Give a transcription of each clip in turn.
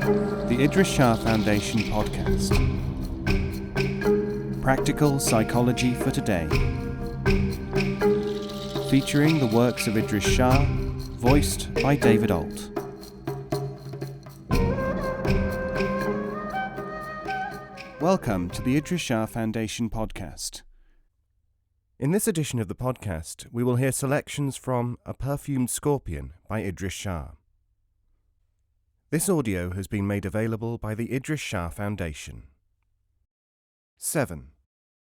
The Idries Shah Foundation podcast. Practical Psychology for Today. Featuring the works of Idries Shah, voiced by David Ault. Welcome to the Idries Shah Foundation podcast. In this edition of the podcast, we will hear selections from A Perfumed Scorpion by Idries Shah. This audio has been made available by the Idries Shah Foundation. 7.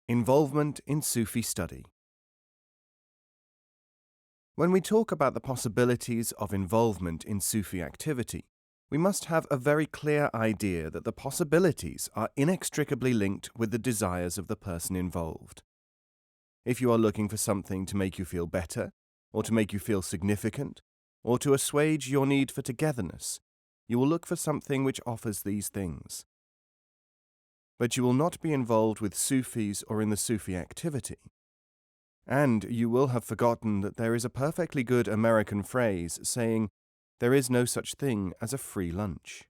Involvement in Sufi study. When we talk about the possibilities of involvement in Sufi activity, we must have a very clear idea that the possibilities are inextricably linked with the desires of the person involved. If you are looking for something to make you feel better, or to make you feel significant, or to assuage your need for togetherness, you will look for something which offers these things. But you will not be involved with Sufis or in the Sufi activity. And you will have forgotten that there is a perfectly good American phrase saying, "There is no such thing as a free lunch."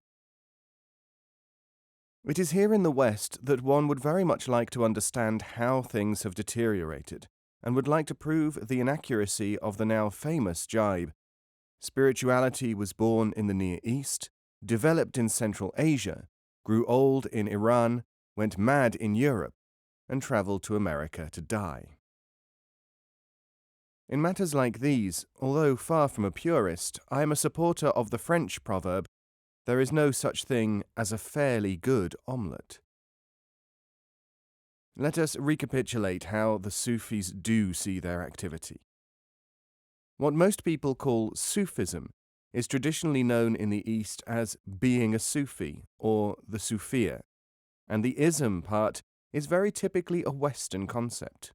It is here in the West that one would very much like to understand how things have deteriorated, and would like to prove the inaccuracy of the now famous jibe. Spirituality was born in the Near East, developed in Central Asia, grew old in Iran, went mad in Europe, and traveled to America to die. In matters like these, although far from a purist, I am a supporter of the French proverb, "There is no such thing as a fairly good omelette." Let us recapitulate how the Sufis do see their activity. What most people call Sufism is traditionally known in the East as being a Sufi or the Sufia, and the ism part is very typically a Western concept.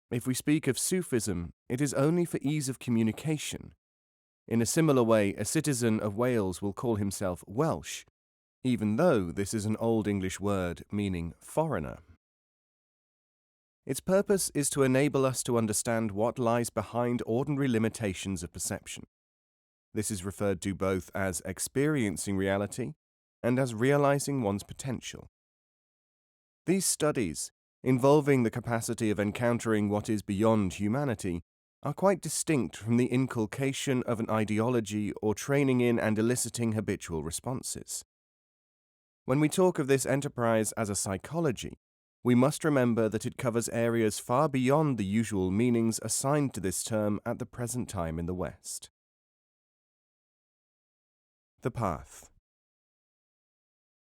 If we speak of Sufism, it is only for ease of communication. In a similar way, a citizen of Wales will call himself Welsh, even though this is an Old English word meaning foreigner. Its purpose is to enable us to understand what lies behind ordinary limitations of perception. This is referred to both as experiencing reality and as realizing one's potential. These studies, involving the capacity of encountering what is beyond humanity, are quite distinct from the inculcation of an ideology or training in and eliciting habitual responses. When we talk of this enterprise as a psychology, we must remember that it covers areas far beyond the usual meanings assigned to this term at the present time in the West. The path.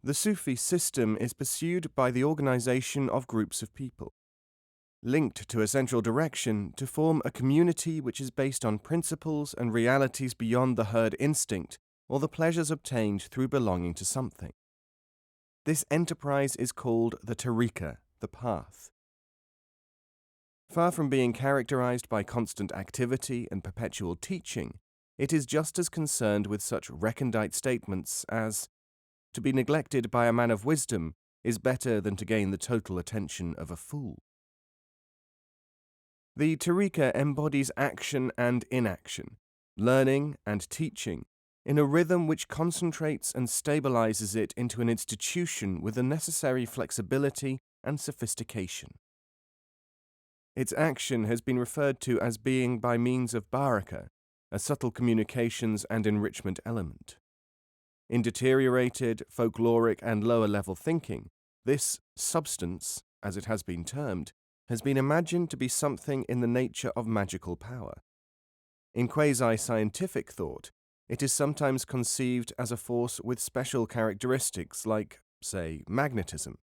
The Sufi system is pursued by the organization of groups of people, linked to a central direction to form a community which is based on principles and realities beyond the herd instinct or the pleasures obtained through belonging to something. This enterprise is called the Tariqa, the path. Far from being characterized by constant activity and perpetual teaching, it is just as concerned with such recondite statements as, "To be neglected by a man of wisdom is better than to gain the total attention of a fool." The Tariqa embodies action and inaction, learning and teaching, in a rhythm which concentrates and stabilizes it into an institution with the necessary flexibility and sophistication. Its action has been referred to as being by means of baraka, a subtle communications and enrichment element. In deteriorated, folkloric and lower-level thinking, this substance, as it has been termed, has been imagined to be something in the nature of magical power. In quasi-scientific thought, it is sometimes conceived as a force with special characteristics like, say, magnetism.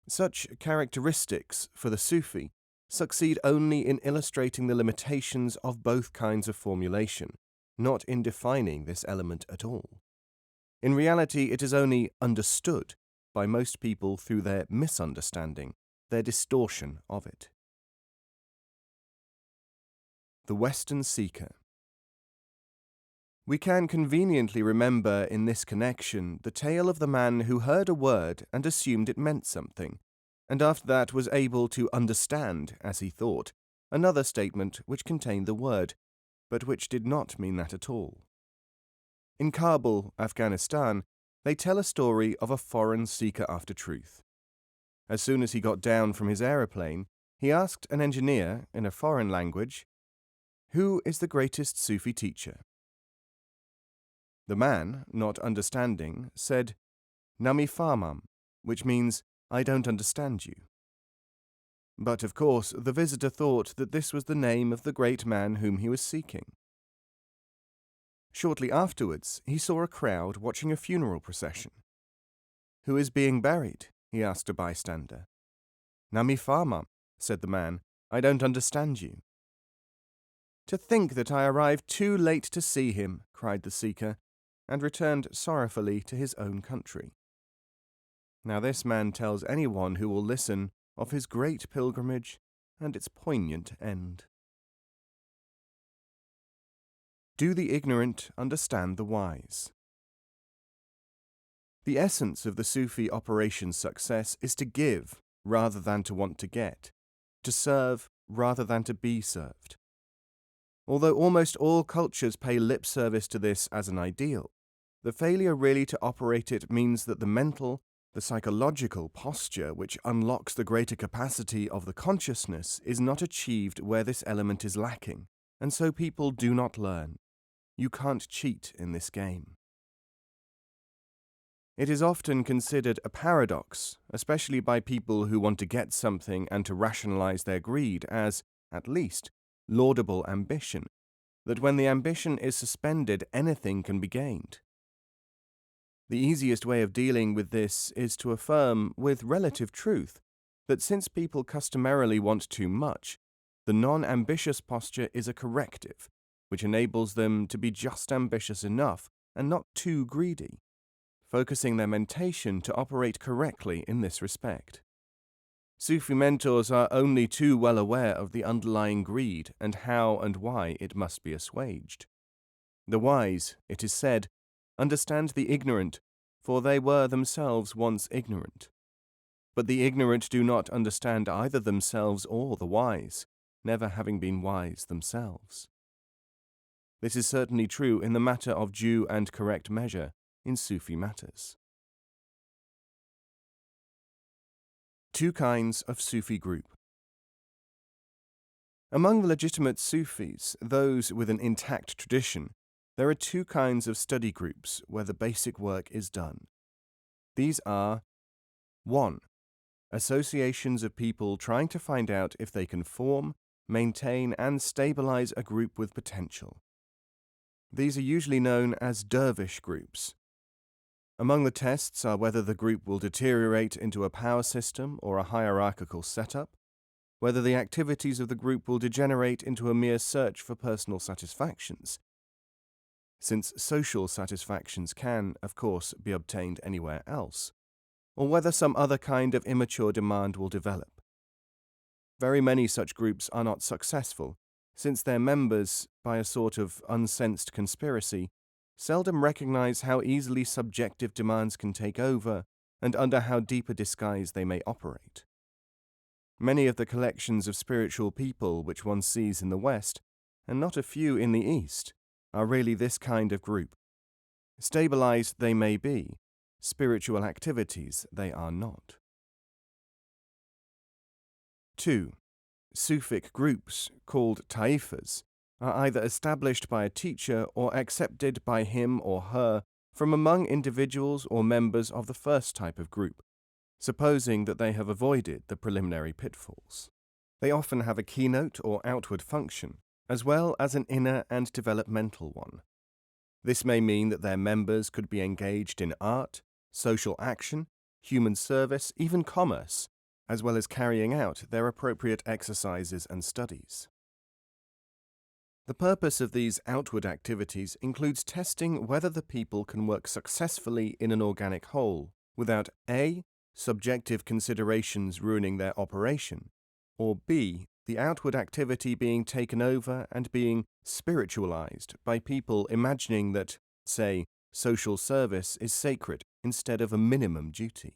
Such characteristics, for the Sufi, succeed only in illustrating the limitations of both kinds of formulation, not in defining this element at all. In reality, it is only understood by most people through their misunderstanding, their distortion of it. The Western Seeker. We can conveniently remember in this connection the tale of the man who heard a word and assumed it meant something, and after that was able to understand, as he thought, another statement which contained the word, but which did not mean that at all. In Kabul, Afghanistan, they tell a story of a foreign seeker after truth. As soon as he got down from his aeroplane, he asked an engineer in a foreign language, "Who is the greatest Sufi teacher?" The man, not understanding, said, "Nami Farmam," which means, "I don't understand you." But of course, the visitor thought that this was the name of the great man whom he was seeking. Shortly afterwards, he saw a crowd watching a funeral procession. "Who is being buried?" he asked a bystander. "Nami Farmam," said the man, "I don't understand you." "To think that I arrived too late to see him," cried the seeker, and returned sorrowfully to his own country. Now this man tells anyone who will listen of his great pilgrimage and its poignant end. Do the ignorant understand the wise? The essence of the Sufi operation's success is to give rather than to want to get, to serve rather than to be served. Although almost all cultures pay lip service to this as an ideal, the failure really to operate it means that the mental, the psychological posture which unlocks the greater capacity of the consciousness is not achieved where this element is lacking, and so people do not learn. You can't cheat in this game. It is often considered a paradox, especially by people who want to get something and to rationalize their greed as, at least, laudable ambition, that when the ambition is suspended, anything can be gained. The easiest way of dealing with this is to affirm, with relative truth, that since people customarily want too much, the non-ambitious posture is a corrective, which enables them to be just ambitious enough and not too greedy, focusing their mentation to operate correctly in this respect. Sufi mentors are only too well aware of the underlying greed and how and why it must be assuaged. The wise, it is said, understand the ignorant, for they were themselves once ignorant. But the ignorant do not understand either themselves or the wise, never having been wise themselves. This is certainly true in the matter of due and correct measure in Sufi matters. Two kinds of Sufi group. Among the legitimate Sufis, those with an intact tradition, there are two kinds of study groups where the basic work is done. These are 1. Associations of people trying to find out if they can form, maintain, and stabilize a group with potential. These are usually known as dervish groups. Among the tests are whether the group will deteriorate into a power system or a hierarchical setup, whether the activities of the group will degenerate into a mere search for personal satisfactions, since social satisfactions can, of course, be obtained anywhere else, or whether some other kind of immature demand will develop. Very many such groups are not successful, since their members, by a sort of unsensed conspiracy, seldom recognize how easily subjective demands can take over and under how deep a disguise they may operate. Many of the collections of spiritual people which one sees in the West, and not a few in the East, are really this kind of group. Stabilized they may be, spiritual activities they are not. 2. Sufic groups, called taifas, are either established by a teacher or accepted by him or her from among individuals or members of the first type of group, supposing that they have avoided the preliminary pitfalls. They often have a keynote or outward function, as well as an inner and developmental one. This may mean that their members could be engaged in art, social action, human service, even commerce, as well as carrying out their appropriate exercises and studies. The purpose of these outward activities includes testing whether the people can work successfully in an organic whole without A. subjective considerations ruining their operation, or B. the outward activity being taken over and being spiritualized by people imagining that, say, social service is sacred instead of a minimum duty.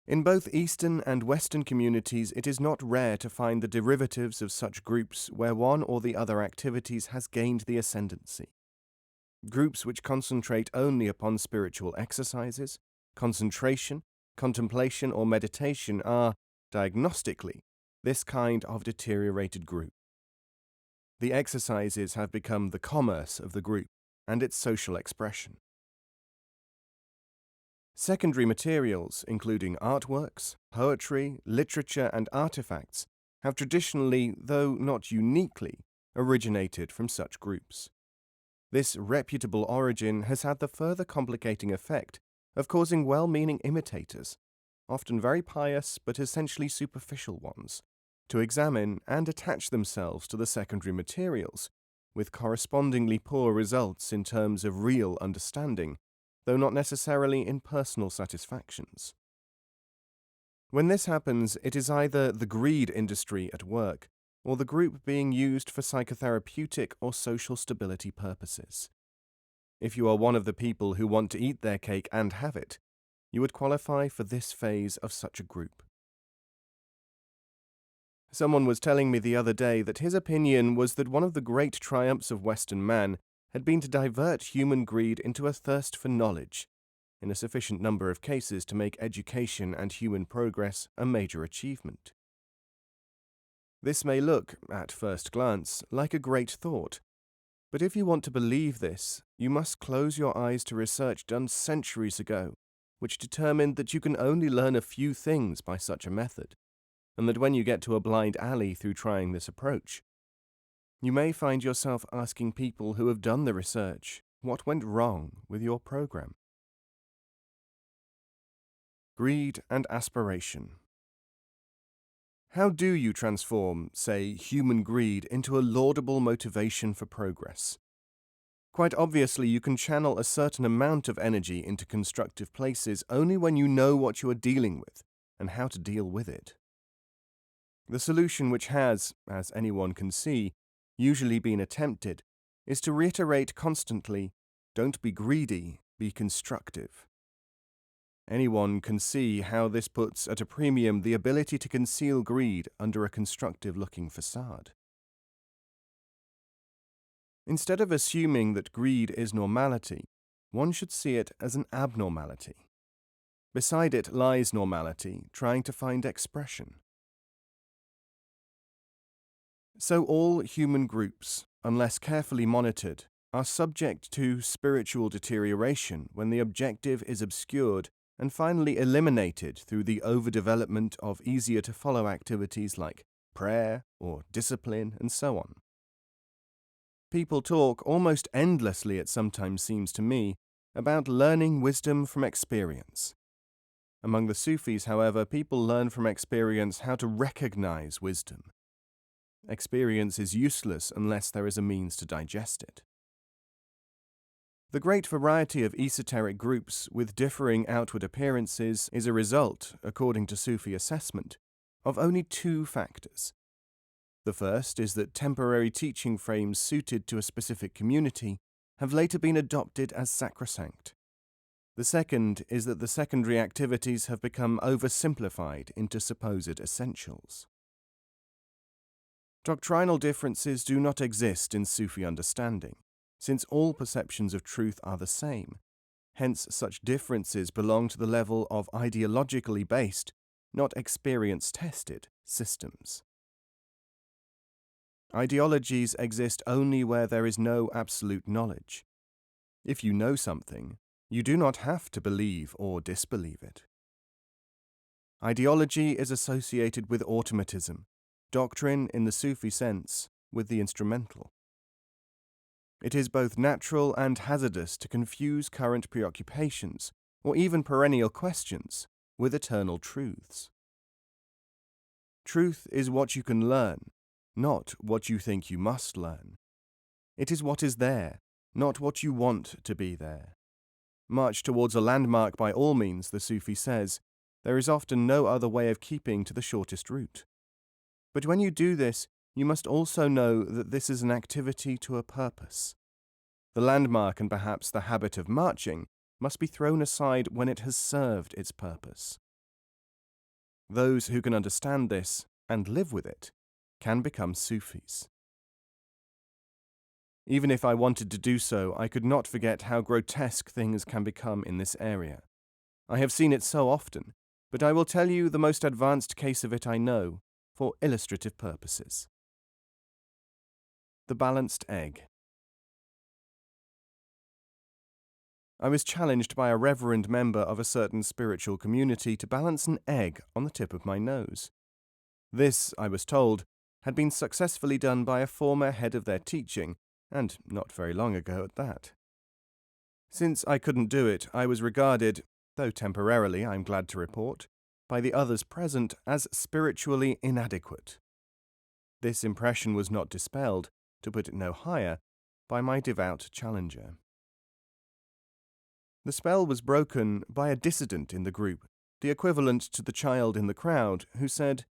In both Eastern and Western communities, it is not rare to find the derivatives of such groups where one or the other activities has gained the ascendancy. Groups which concentrate only upon spiritual exercises, concentration, contemplation, or meditation are, diagnostically, this kind of deteriorated group. The exercises have become the commerce of the group and its social expression. Secondary materials, including artworks, poetry, literature, and artifacts, have traditionally, though not uniquely, originated from such groups. This reputable origin has had the further complicating effect of causing well-meaning imitators, often very pious but essentially superficial ones, to examine and attach themselves to the secondary materials, with correspondingly poor results in terms of real understanding, though not necessarily in personal satisfactions. When this happens, it is either the greed industry at work, or the group being used for psychotherapeutic or social stability purposes. If you are one of the people who want to eat their cake and have it, you would qualify for this phase of such a group. Someone was telling me the other day that his opinion was that one of the great triumphs of Western man had been to divert human greed into a thirst for knowledge, in a sufficient number of cases to make education and human progress a major achievement. This may look, at first glance, like a great thought, but if you want to believe this, you must close your eyes to research done centuries ago, which determined that you can only learn a few things by such a method, and that when you get to a blind alley through trying this approach, you may find yourself asking people who have done the research what went wrong with your program. Greed and aspiration. How do you transform, say, human greed into a laudable motivation for progress? Quite obviously, you can channel a certain amount of energy into constructive places only when you know what you are dealing with and how to deal with it. The solution which has, as anyone can see, usually been attempted is to reiterate constantly, don't be greedy, be constructive. Anyone can see how this puts at a premium the ability to conceal greed under a constructive-looking facade. Instead of assuming that greed is normality, one should see it as an abnormality. Beside it lies normality, trying to find expression. So all human groups, unless carefully monitored, are subject to spiritual deterioration when the objective is obscured and finally eliminated through the overdevelopment of easier-to-follow activities like prayer or discipline and so on. People talk almost endlessly, it sometimes seems to me, about learning wisdom from experience. Among the Sufis, however, people learn from experience how to recognize wisdom. Experience is useless unless there is a means to digest it. The great variety of esoteric groups with differing outward appearances is a result, according to Sufi assessment, of only two factors. The first is that temporary teaching frames suited to a specific community have later been adopted as sacrosanct. The second is that the secondary activities have become oversimplified into supposed essentials. Doctrinal differences do not exist in Sufi understanding, since all perceptions of truth are the same. Hence, such differences belong to the level of ideologically based, not experience-tested, systems. Ideologies exist only where there is no absolute knowledge. If you know something, you do not have to believe or disbelieve it. Ideology is associated with automatism, doctrine in the Sufi sense with the instrumental. It is both natural and hazardous to confuse current preoccupations, or even perennial questions, with eternal truths. Truth is what you can learn, not what you think you must learn. It is what is there, not what you want to be there. March towards a landmark by all means, the Sufi says. There is often no other way of keeping to the shortest route. But when you do this, you must also know that this is an activity to a purpose. The landmark and perhaps the habit of marching must be thrown aside when it has served its purpose. Those who can understand this and live with it can become Sufis. Even if I wanted to do so, I could not forget how grotesque things can become in this area. I have seen it so often, but I will tell you the most advanced case of it I know, for illustrative purposes. The balanced egg. I was challenged by a reverend member of a certain spiritual community to balance an egg on the tip of my nose. This, I was told, had been successfully done by a former head of their teaching, and not very long ago at that. Since I couldn't do it, I was regarded, though temporarily, I'm glad to report, by the others present as spiritually inadequate. This impression was not dispelled, to put it no higher, by my devout challenger. The spell was broken by a dissident in the group, the equivalent to the child in the crowd, who said,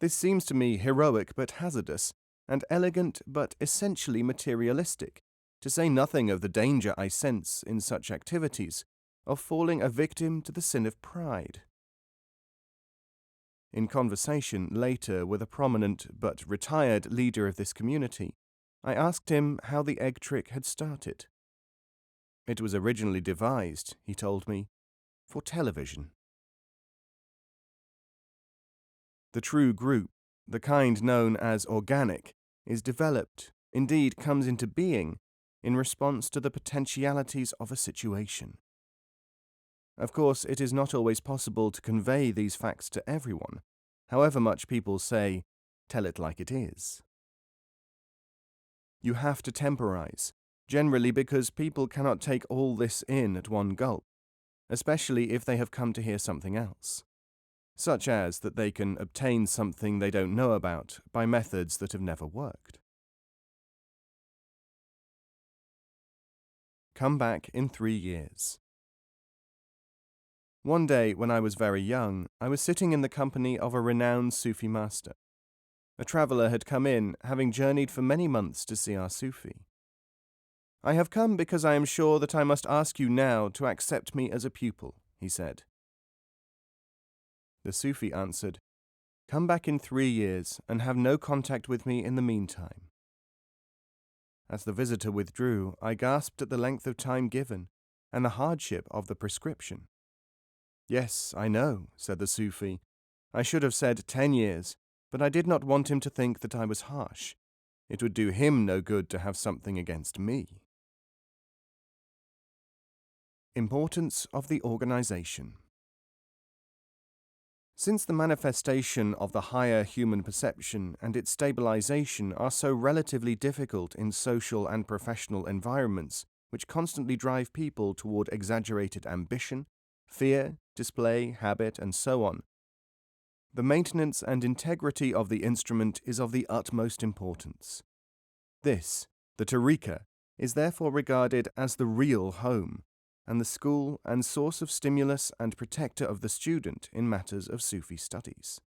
"This seems to me heroic but hazardous, and elegant but essentially materialistic, to say nothing of the danger I sense in such activities, of falling a victim to the sin of pride." In conversation later with a prominent but retired leader of this community, I asked him how the egg trick had started. It was originally devised, he told me, for television. The true group, the kind known as organic, is developed, indeed comes into being, in response to the potentialities of a situation. Of course, it is not always possible to convey these facts to everyone, however much people say, "Tell it like it is." You have to temporize, generally because people cannot take all this in at one gulp, especially if they have come to hear something else, such as that they can obtain something they don't know about by methods that have never worked. Come back in 3 years. One day, when I was very young, I was sitting in the company of a renowned Sufi master. A traveller had come in, having journeyed for many months to see our Sufi. "I have come because I am sure that I must ask you now to accept me as a pupil," he said. The Sufi answered, "Come back in 3 years and have no contact with me in the meantime." As the visitor withdrew, I gasped at the length of time given and the hardship of the prescription. "Yes, I know," said the Sufi. "I should have said 10 years, but I did not want him to think that I was harsh. It would do him no good to have something against me." Importance of the organization. Since the manifestation of the higher human perception and its stabilization are so relatively difficult in social and professional environments, which constantly drive people toward exaggerated ambition, fear, display, habit, and so on, the maintenance and integrity of the instrument is of the utmost importance. This, the Tariqa, is therefore regarded as the real home, and the school and source of stimulus and protector of the student in matters of Sufi studies.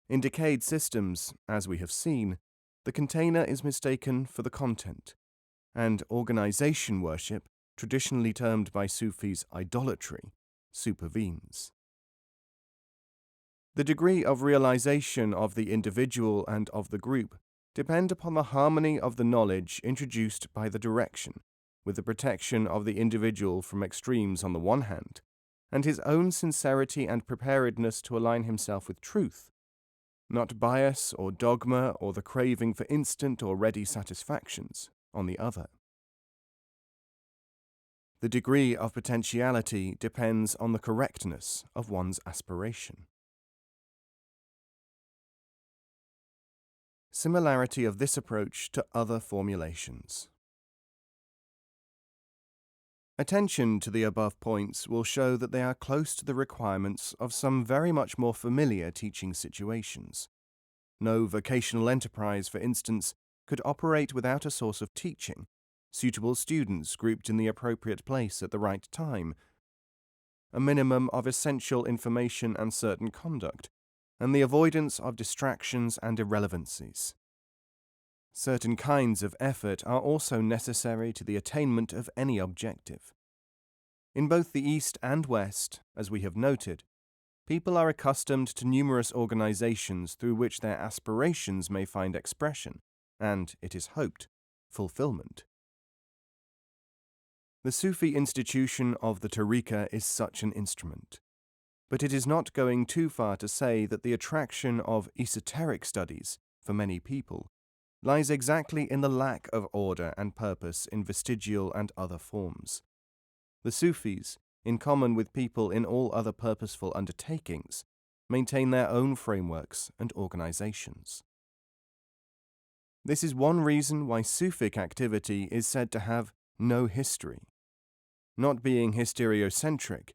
In decayed systems, as we have seen, the container is mistaken for the content, and organization worship, traditionally termed by Sufis idolatry, supervenes. The degree of realization of the individual and of the group depend upon the harmony of the knowledge introduced by the direction, with the protection of the individual from extremes on the one hand, and his own sincerity and preparedness to align himself with truth, not bias or dogma or the craving for instant or ready satisfactions, on the other. The degree of potentiality depends on the correctness of one's aspiration. Similarity of this approach to other formulations. Attention to the above points will show that they are close to the requirements of some very much more familiar teaching situations. No vocational enterprise, for instance, could operate without a source of teaching, suitable students grouped in the appropriate place at the right time, a minimum of essential information and certain conduct, and the avoidance of distractions and irrelevancies. Certain kinds of effort are also necessary to the attainment of any objective. In both the East and West, as we have noted, people are accustomed to numerous organizations through which their aspirations may find expression, and, it is hoped, fulfillment. The Sufi institution of the Tariqa is such an instrument, but it is not going too far to say that the attraction of esoteric studies, for many people, lies exactly in the lack of order and purpose in vestigial and other forms. The Sufis, in common with people in all other purposeful undertakings, maintain their own frameworks and organizations. This is one reason why Sufic activity is said to have no history. Not being hysteriocentric,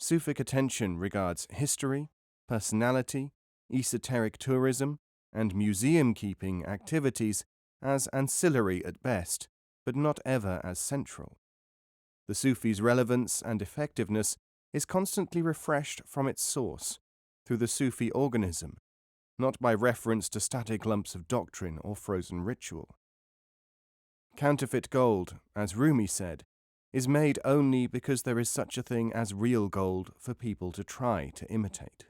Sufic attention regards history, personality, esoteric tourism, and museum-keeping activities as ancillary at best, but not ever as central. The Sufi's relevance and effectiveness is constantly refreshed from its source, through the Sufi organism, not by reference to static lumps of doctrine or frozen ritual. Counterfeit gold, as Rumi said, is made only because there is such a thing as real gold for people to try to imitate.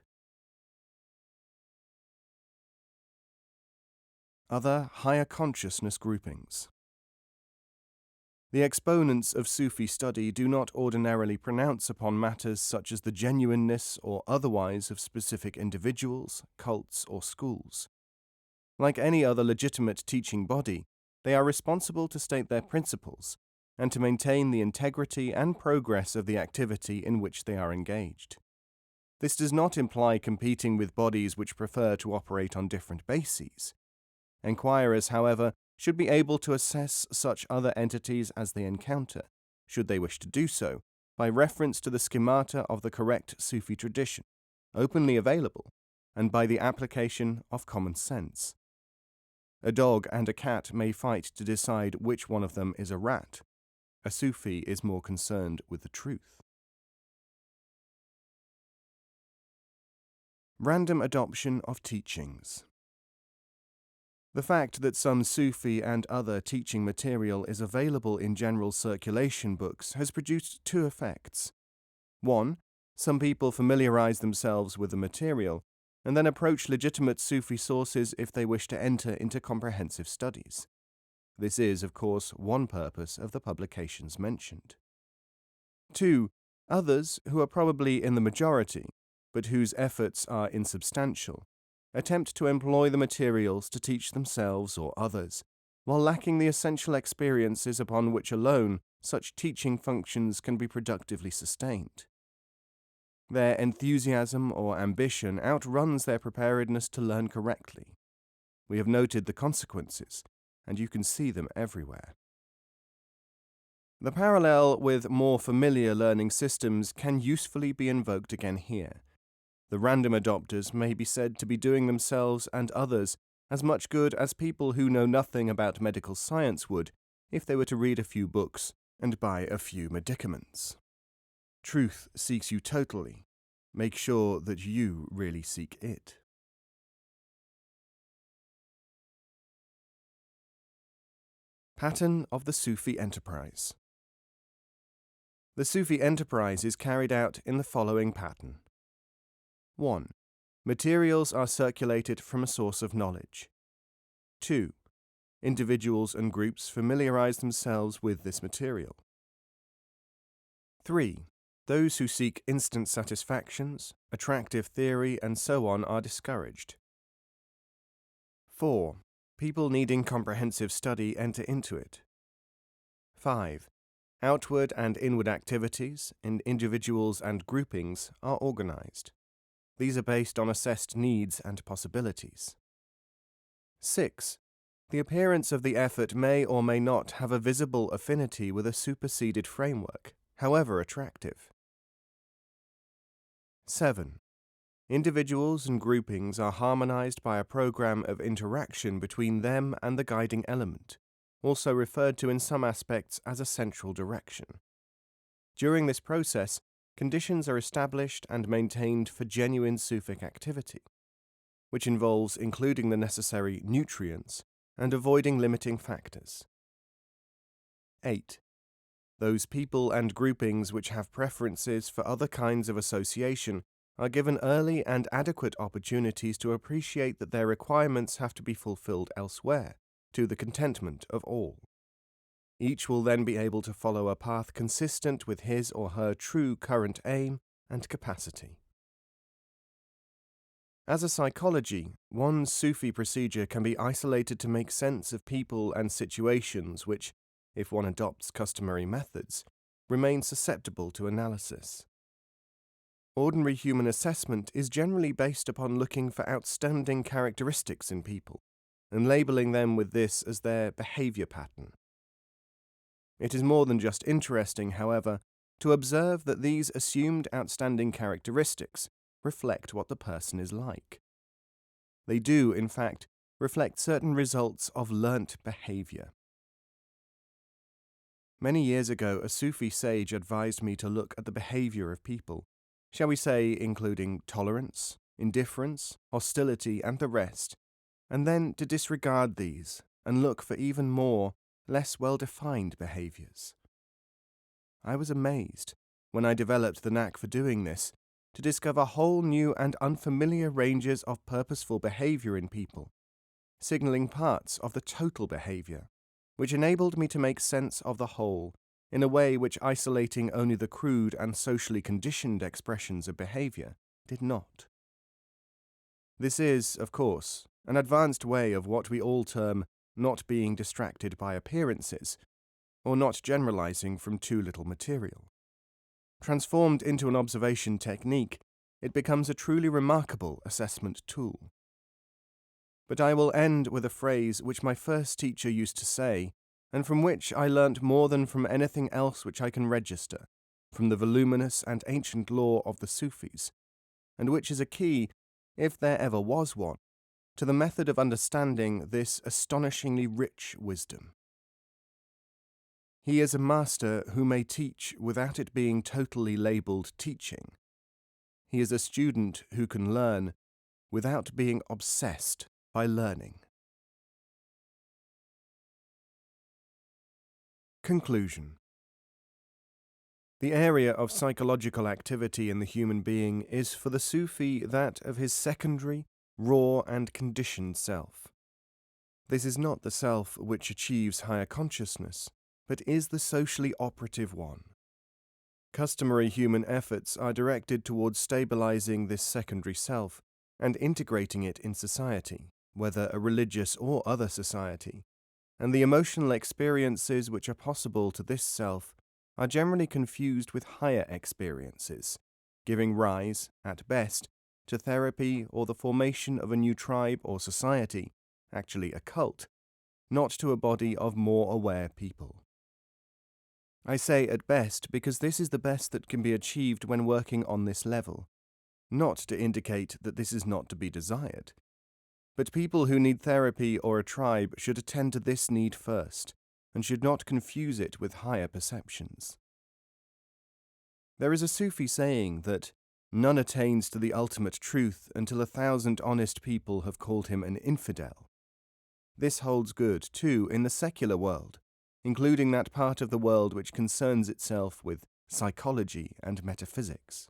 Other higher consciousness groupings. The exponents of Sufi study do not ordinarily pronounce upon matters such as the genuineness or otherwise of specific individuals, cults, or schools. Like any other legitimate teaching body, they are responsible to state their principles and to maintain the integrity and progress of the activity in which they are engaged. This does not imply competing with bodies which prefer to operate on different bases. Enquirers, however, should be able to assess such other entities as they encounter, should they wish to do so, by reference to the schemata of the correct Sufi tradition, openly available, and by the application of common sense. A dog and a cat may fight to decide which one of them is a rat. A Sufi is more concerned with the truth. Random adoption of teachings. The fact that some Sufi and other teaching material is available in general circulation books has produced two effects. One, some people familiarize themselves with the material and then approach legitimate Sufi sources if they wish to enter into comprehensive studies. This is, of course, one purpose of the publications mentioned. Two, others, who are probably in the majority, but whose efforts are insubstantial, attempt to employ the materials to teach themselves or others, while lacking the essential experiences upon which alone such teaching functions can be productively sustained. Their enthusiasm or ambition outruns their preparedness to learn correctly. We have noted the consequences, and you can see them everywhere. The parallel with more familiar learning systems can usefully be invoked again here. The random adopters may be said to be doing themselves and others as much good as people who know nothing about medical science would if they were to read a few books and buy a few medicaments. Truth seeks you totally. Make sure that you really seek it. Pattern of the Sufi enterprise. The Sufi enterprise is carried out in the following pattern. 1. Materials are circulated from a source of knowledge. 2. Individuals and groups familiarize themselves with this material. 3. Those who seek instant satisfactions, attractive theory, and so on are discouraged. 4. People needing comprehensive study enter into it. 5. Outward and inward activities in individuals and groupings are organized. These are based on assessed needs and possibilities. 6. The appearance of the effort may or may not have a visible affinity with a superseded framework, however attractive. 7. Individuals and groupings are harmonized by a program of interaction between them and the guiding element, also referred to in some aspects as a central direction. During this process, conditions are established and maintained for genuine Sufic activity, which involves including the necessary nutrients and avoiding limiting factors. 8. Those people and groupings which have preferences for other kinds of association are given early and adequate opportunities to appreciate that their requirements have to be fulfilled elsewhere, to the contentment of all. Each will then be able to follow a path consistent with his or her true current aim and capacity. As a psychology, one Sufi procedure can be isolated to make sense of people and situations which, if one adopts customary methods, remain susceptible to analysis. Ordinary human assessment is generally based upon looking for outstanding characteristics in people and labeling them with this as their behaviour pattern. It is more than just interesting, however, to observe that these assumed outstanding characteristics reflect what the person is like. They do, in fact, reflect certain results of learnt behaviour. Many years ago, a Sufi sage advised me to look at the behaviour of people, shall we say including tolerance, indifference, hostility, and the rest, and then to disregard these and look for even more, less well-defined behaviours. I was amazed, when I developed the knack for doing this, to discover whole new and unfamiliar ranges of purposeful behaviour in people, signalling parts of the total behaviour, which enabled me to make sense of the whole in a way which isolating only the crude and socially conditioned expressions of behaviour did not. This is, of course, an advanced way of what we all term not being distracted by appearances, or not generalizing from too little material. Transformed into an observation technique, it becomes a truly remarkable assessment tool. But I will end with a phrase which my first teacher used to say, and from which I learnt more than from anything else which I can register, from the voluminous and ancient lore of the Sufis, and which is a key, if there ever was one, to the method of understanding this astonishingly rich wisdom. He is a master who may teach without it being totally labelled teaching. He is a student who can learn without being obsessed by learning. Conclusion. The area of psychological activity in the human being is for the Sufi that of his secondary, raw and conditioned self. This is not the self which achieves higher consciousness, but is the socially operative one. Customary human efforts are directed towards stabilizing this secondary self and integrating it in society, whether a religious or other society, and the emotional experiences which are possible to this self are generally confused with higher experiences, giving rise, at best, to therapy or the formation of a new tribe or society, actually a cult, not to a body of more aware people. I say at best because this is the best that can be achieved when working on this level, not to indicate that this is not to be desired. But people who need therapy or a tribe should attend to this need first, and should not confuse it with higher perceptions. There is a Sufi saying that none attains to the ultimate truth until 1,000 honest people have called him an infidel. This holds good, too, in the secular world, including that part of the world which concerns itself with psychology and metaphysics.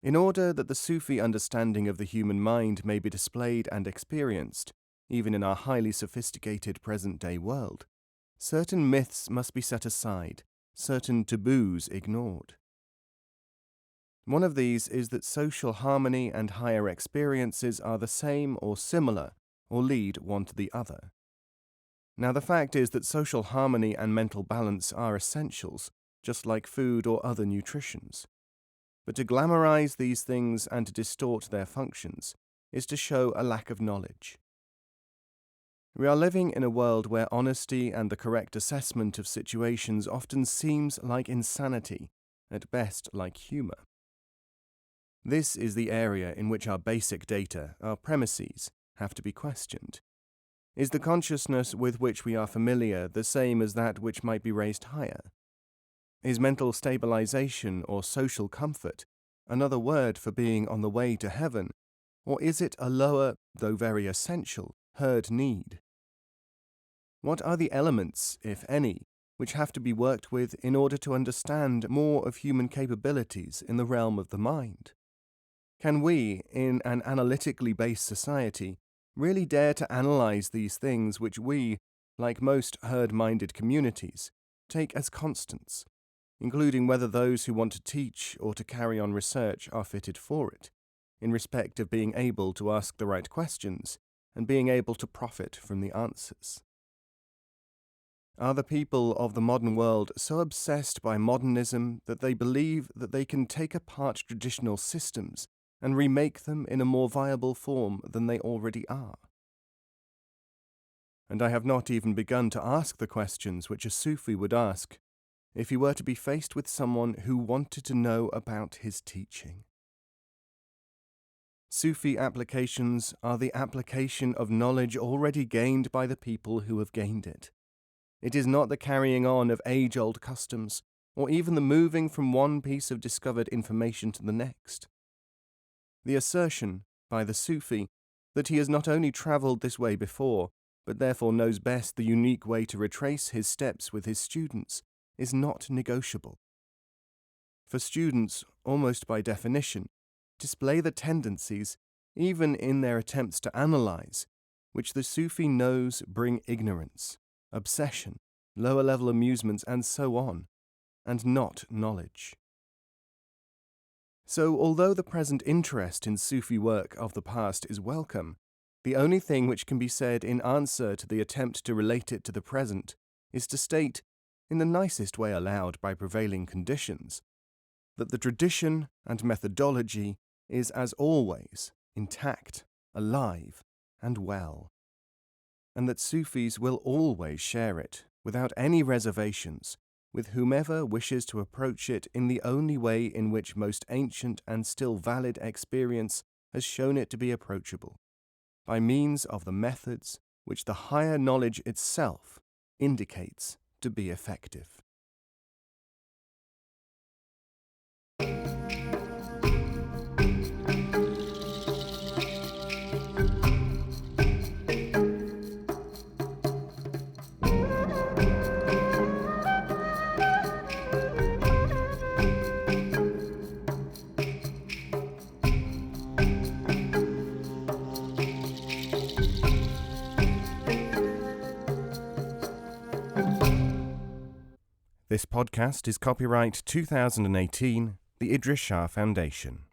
In order that the Sufi understanding of the human mind may be displayed and experienced, even in our highly sophisticated present-day world, certain myths must be set aside, certain taboos ignored. One of these is that social harmony and higher experiences are the same or similar, or lead one to the other. Now the fact is that social harmony and mental balance are essentials, just like food or other nutritions. But to glamorize these things and to distort their functions is to show a lack of knowledge. We are living in a world where honesty and the correct assessment of situations often seems like insanity, at best like humor. This is the area in which our basic data, our premises, have to be questioned. Is the consciousness with which we are familiar the same as that which might be raised higher? Is mental stabilization or social comfort another word for being on the way to heaven, or is it a lower, though very essential, herd need? What are the elements, if any, which have to be worked with in order to understand more of human capabilities in the realm of the mind? Can we, in an analytically based society, really dare to analyze these things which we, like most herd-minded communities, take as constants, including whether those who want to teach or to carry on research are fitted for it, in respect of being able to ask the right questions and being able to profit from the answers. Are the people of the modern world so obsessed by modernism that they believe that they can take apart traditional systems and remake them in a more viable form than they already are? And I have not even begun to ask the questions which a Sufi would ask if he were to be faced with someone who wanted to know about his teaching. Sufi applications are the application of knowledge already gained by the people who have gained it. It is not the carrying on of age-old customs, or even the moving from one piece of discovered information to the next. The assertion, by the Sufi, that he has not only travelled this way before, but therefore knows best the unique way to retrace his steps with his students, is not negotiable. For students, almost by definition, display the tendencies, even in their attempts to analyze, which the Sufi knows bring ignorance, obsession, lower-level amusements, and so on, and not knowledge. So, although the present interest in Sufi work of the past is welcome, the only thing which can be said in answer to the attempt to relate it to the present is to state, in the nicest way allowed by prevailing conditions, that the tradition and methodology is, as always, intact, alive, and well, and that Sufis will always share it, without any reservations, with whomever wishes to approach it in the only way in which most ancient and still valid experience has shown it to be approachable, by means of the methods which the higher knowledge itself indicates to be effective. This podcast is copyright 2018, the Idries Shah Foundation.